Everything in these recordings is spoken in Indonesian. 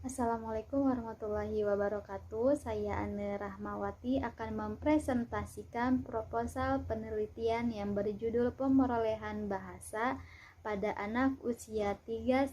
Assalamualaikum warahmatullahi wabarakatuh. Saya Ane Rahmawati akan mempresentasikan proposal penelitian yang berjudul pemerolehan bahasa pada anak usia 3-5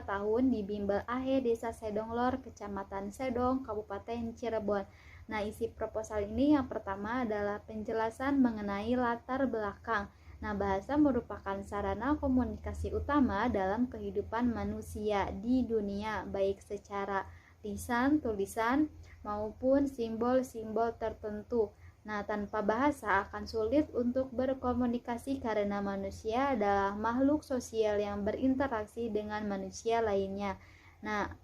tahun di Bimbel Ahe, Desa Sedonglor, Kecamatan Sedong, Kabupaten Cirebon. Nah, isi proposal ini yang pertama adalah penjelasan mengenai latar belakang. Nah, bahasa merupakan sarana komunikasi utama dalam kehidupan manusia di dunia, baik secara lisan, tulisan, maupun simbol-simbol tertentu. Nah, tanpa bahasa akan sulit untuk berkomunikasi karena manusia adalah makhluk sosial yang berinteraksi dengan manusia lainnya. Nah,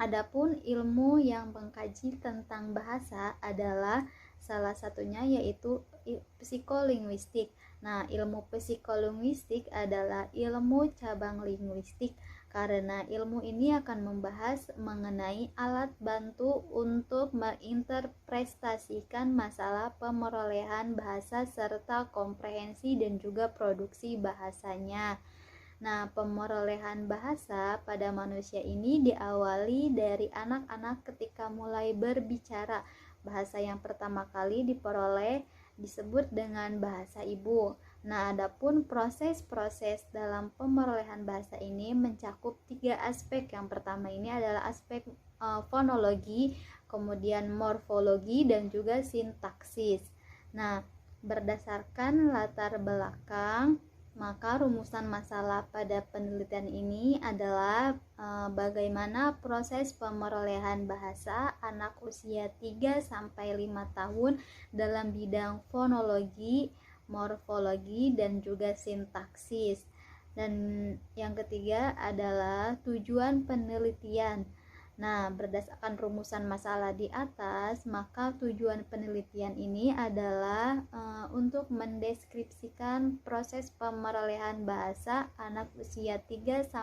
adapun ilmu yang mengkaji tentang bahasa adalah salah satunya yaitu psikolinguistik. Nah, ilmu psikolinguistik adalah ilmu cabang linguistik karena ilmu ini akan membahas mengenai alat bantu untuk menginterpretasikan masalah pemerolehan bahasa serta komprehensi dan juga produksi bahasanya. Nah, pemerolehan bahasa pada manusia ini diawali dari anak-anak ketika mulai berbicara. Bahasa yang pertama kali diperoleh disebut dengan bahasa ibu. Nah, adapun proses-proses dalam pemerolehan bahasa ini mencakup 3 aspek. Yang pertama ini adalah aspek fonologi, kemudian morfologi, dan juga sintaksis. Nah, berdasarkan latar belakang, maka rumusan masalah pada penelitian ini adalah bagaimana proses pemerolehan bahasa anak usia 3-5 tahun dalam bidang fonologi, morfologi, dan juga sintaksis. Dan yang ketiga adalah tujuan penelitian. Nah, berdasarkan rumusan masalah di atas, maka tujuan penelitian ini adalah untuk mendeskripsikan proses pemerolehan bahasa anak usia 3-5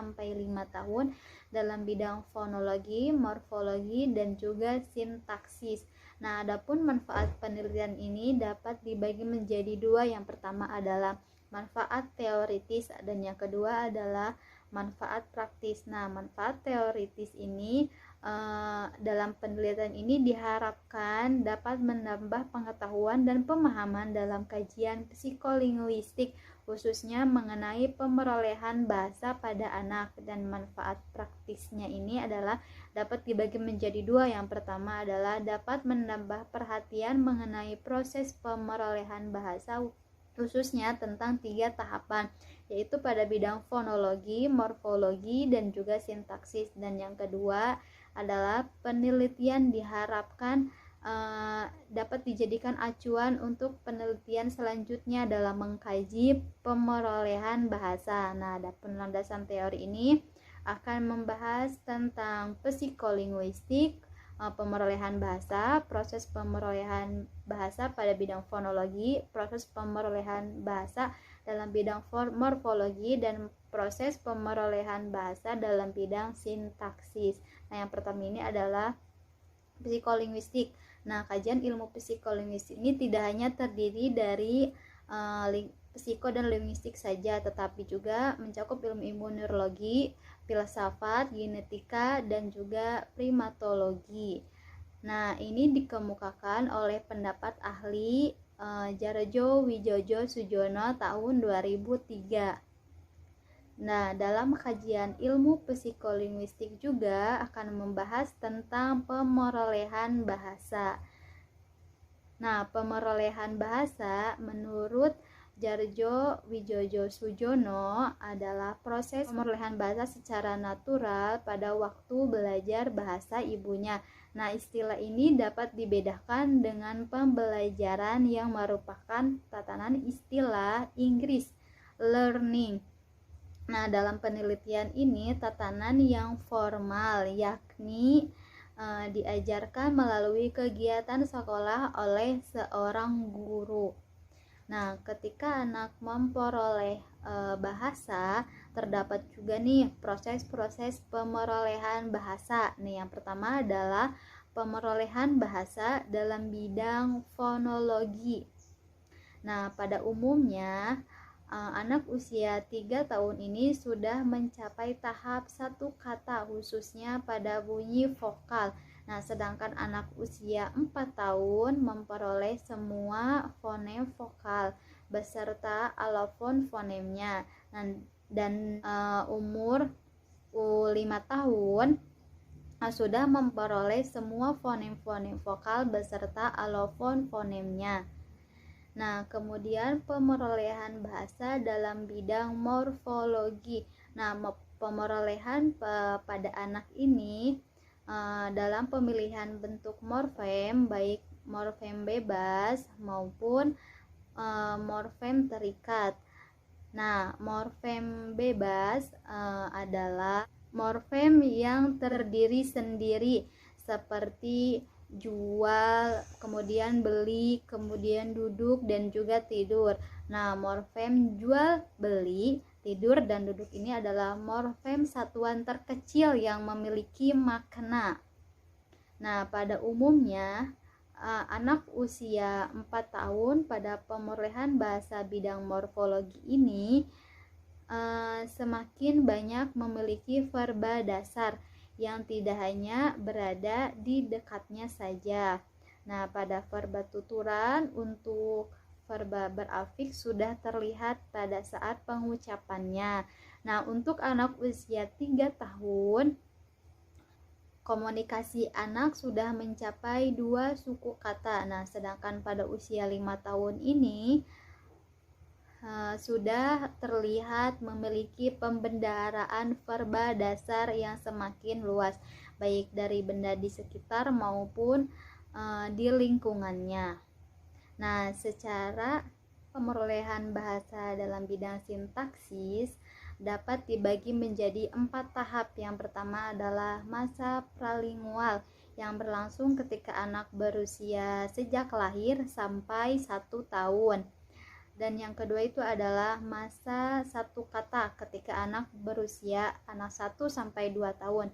tahun dalam bidang fonologi, morfologi, dan juga sintaksis. Nah, adapun manfaat penelitian ini dapat dibagi menjadi 2. Yang pertama adalah manfaat teoritis dan yang kedua adalah manfaat praktis. Nah, manfaat teoritis ini dalam penelitian ini diharapkan dapat menambah pengetahuan dan pemahaman dalam kajian psikolinguistik, khususnya mengenai pemerolehan bahasa pada anak. Dan manfaat praktisnya ini adalah dapat dibagi menjadi 2. Yang pertama adalah dapat menambah perhatian mengenai proses pemerolehan bahasa, khususnya tentang 3 tahapan, yaitu pada bidang fonologi, morfologi, dan juga sintaksis. Dan yang kedua adalah penelitian diharapkan dapat dijadikan acuan untuk penelitian selanjutnya dalam mengkaji pemerolehan bahasa. Nah, adapun landasan teori ini akan membahas tentang psikolinguistik, pemerolehan bahasa, proses pemerolehan bahasa pada bidang fonologi, proses pemerolehan bahasa dalam bidang morfologi, dan proses pemerolehan bahasa dalam bidang sintaksis. Nah, yang pertama ini adalah psikolinguistik. Nah, kajian ilmu psikolinguistik ini tidak hanya terdiri dari psiko dan linguistik saja, tetapi juga mencakup ilmu neurologi, filsafat, genetika, dan juga primatologi. Nah, ini dikemukakan oleh pendapat ahli Djarjo Wijojo Sujono tahun 2003. Nah, dalam kajian ilmu psikolinguistik juga akan membahas tentang pemerolehan bahasa. Nah, pemerolehan bahasa menurut Djarjo Wijojo Sujono adalah proses pemerolehan bahasa secara natural pada waktu belajar bahasa ibunya. Nah, istilah ini dapat dibedakan dengan pembelajaran yang merupakan tatanan istilah Inggris learning. Nah, dalam penelitian ini tatanan yang formal, yakni diajarkan melalui kegiatan sekolah oleh seorang guru. Nah, ketika anak memperoleh bahasa, terdapat juga nih proses-proses pemerolehan bahasa. Nih, yang pertama adalah pemerolehan bahasa dalam bidang fonologi. Nah, pada umumnya anak usia 3 tahun ini sudah mencapai tahap satu kata khususnya pada bunyi vokal. Nah, sedangkan anak usia 4 tahun memperoleh semua fonem vokal beserta alofon fonemnya. Dan umur 5 tahun sudah memperoleh semua fonem-fonem vokal beserta alofon fonemnya. Nah, kemudian pemerolehan bahasa dalam bidang morfologi. Nah, pemerolehan pada anak ini dalam pemilihan bentuk morfem, baik morfem bebas maupun morfem terikat. Nah, morfem bebas adalah morfem yang terdiri sendiri seperti jual, kemudian beli, kemudian duduk dan juga tidur. Nah, morfem jual, beli, tidur dan duduk ini adalah morfem satuan terkecil yang memiliki makna. Nah, pada umumnya anak usia 4 tahun pada pemerolehan bahasa bidang morfologi ini semakin banyak memiliki verba dasar yang tidak hanya berada di dekatnya saja. Nah, pada verba tuturan untuk verba berafiks sudah terlihat pada saat pengucapannya. Nah, untuk anak usia 3 tahun, komunikasi anak sudah mencapai 2 suku kata. Nah, sedangkan pada usia 5 tahun ini sudah terlihat memiliki pembendaharaan verba dasar yang semakin luas, baik dari benda di sekitar maupun di lingkungannya. Nah, secara pemerolehan bahasa dalam bidang sintaksis dapat dibagi menjadi 4 tahap. Yang pertama adalah masa pralingual yang berlangsung ketika anak berusia sejak lahir sampai 1 tahun. Dan yang kedua itu adalah masa satu kata ketika anak berusia 1 sampai 2 tahun.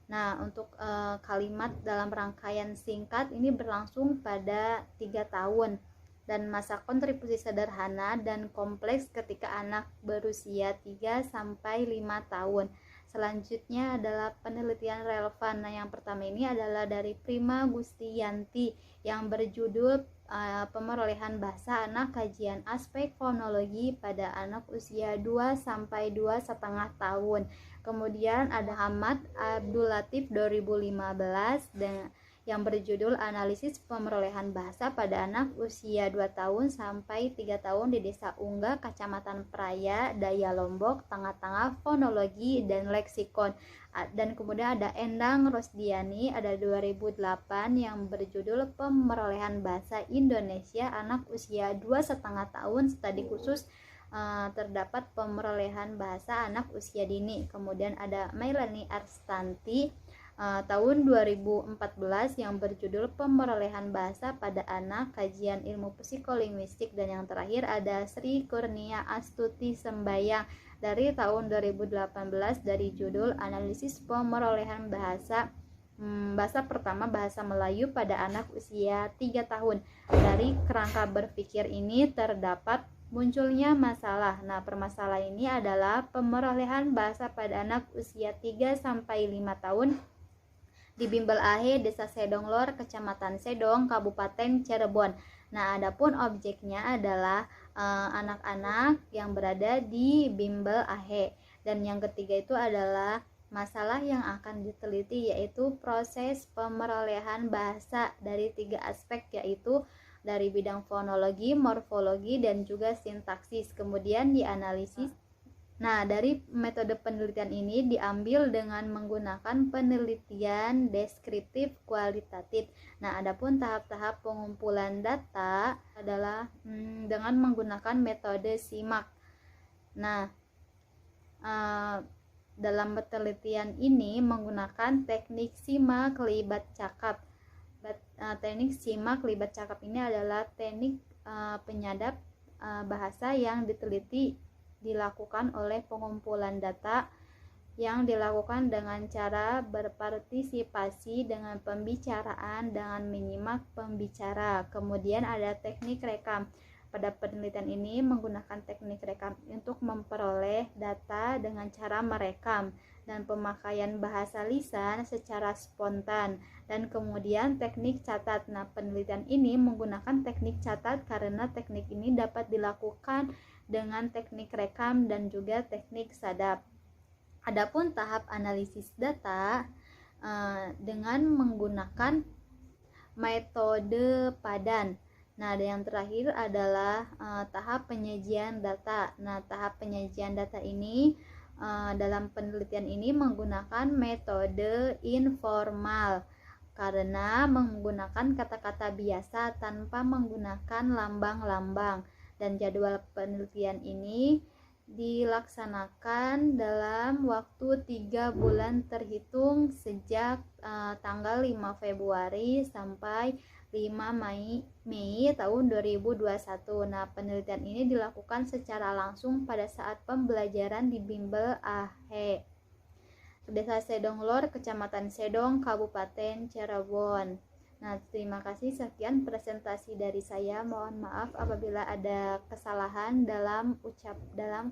Nah, untuk kalimat dalam rangkaian singkat ini berlangsung pada 3 tahun. Dan masa kontribusi sederhana dan kompleks ketika anak berusia 3 sampai 5 tahun. Selanjutnya adalah penelitian relevan. Nah, yang pertama ini adalah dari Prima Gustiyanti yang berjudul pemerolehan bahasa anak, kajian aspek fonologi pada anak usia 2 sampai 2,5 tahun. Kemudian ada Ahmad Abdul Latif 2015 yang berjudul analisis pemerolehan bahasa pada anak usia 2 tahun sampai 3 tahun di Desa Ungga, Kecamatan Praia, Daya Lombok, Tengah-Tengah, fonologi dan leksikon. Dan kemudian ada Endang Rosdiani ada 2008 yang berjudul pemerolehan bahasa Indonesia anak usia 2,5 tahun, studi khusus terdapat pemerolehan bahasa anak usia dini. Kemudian ada Melanie Arstanti tahun 2014 yang berjudul pemerolehan bahasa pada anak, kajian ilmu psikolinguistik. Dan yang terakhir ada Sri Kurnia Astuti Sembayang dari tahun 2018 dari judul analisis pemerolehan bahasa pertama bahasa Melayu pada anak usia 3 tahun. Dari kerangka berpikir ini terdapat munculnya masalah. Nah, permasalahan ini adalah pemerolehan bahasa pada anak usia 3 sampai 5 tahun di Bimbel Ahe, Desa Sedong Lor, Kecamatan Sedong, Kabupaten Cirebon. Nah, adapun objeknya adalah anak-anak yang berada di Bimbel Ahe. Dan yang ketiga itu adalah masalah yang akan diteliti, yaitu proses pemerolehan bahasa dari 3 aspek, yaitu dari bidang fonologi, morfologi, dan juga sintaksis. Kemudian dianalisis. Nah, dari metode penelitian ini diambil dengan menggunakan penelitian deskriptif kualitatif. Nah, adapun tahap-tahap pengumpulan data adalah dengan menggunakan metode SIMAK. Nah, dalam penelitian ini menggunakan teknik simak libat cakap. Teknik simak libat cakap ini adalah teknik penyadap bahasa yang dilakukan oleh pengumpulan data yang dilakukan dengan cara berpartisipasi dengan pembicaraan dengan menyimak pembicara. Kemudian ada teknik rekam. Pada penelitian ini menggunakan teknik rekam untuk memperoleh data dengan cara merekam dan pemakaian bahasa lisan secara spontan, dan kemudian teknik catat. Nah, penelitian ini menggunakan teknik catat karena teknik ini dapat dilakukan dengan teknik rekam dan juga teknik sadap. Adapun tahap analisis data dengan menggunakan metode padan. Nah, yang terakhir adalah tahap penyajian data. Nah, tahap penyajian data ini dalam penelitian ini menggunakan metode informal karena menggunakan kata-kata biasa tanpa menggunakan lambang-lambang, dan jadwal penelitian ini dilaksanakan dalam waktu 3 bulan terhitung sejak tanggal 5 Februari sampai 5 Mei tahun 2021. Nah, penelitian ini dilakukan secara langsung pada saat pembelajaran di Bimbel AHE, Desa Sedong Lor, Kecamatan Sedong, Kabupaten Cirebon. Nah, terima kasih. Sekian presentasi dari saya. Mohon maaf apabila ada kesalahan dalam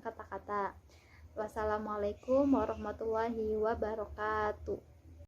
kata-kata. Wassalamualaikum warahmatullahi wabarakatuh.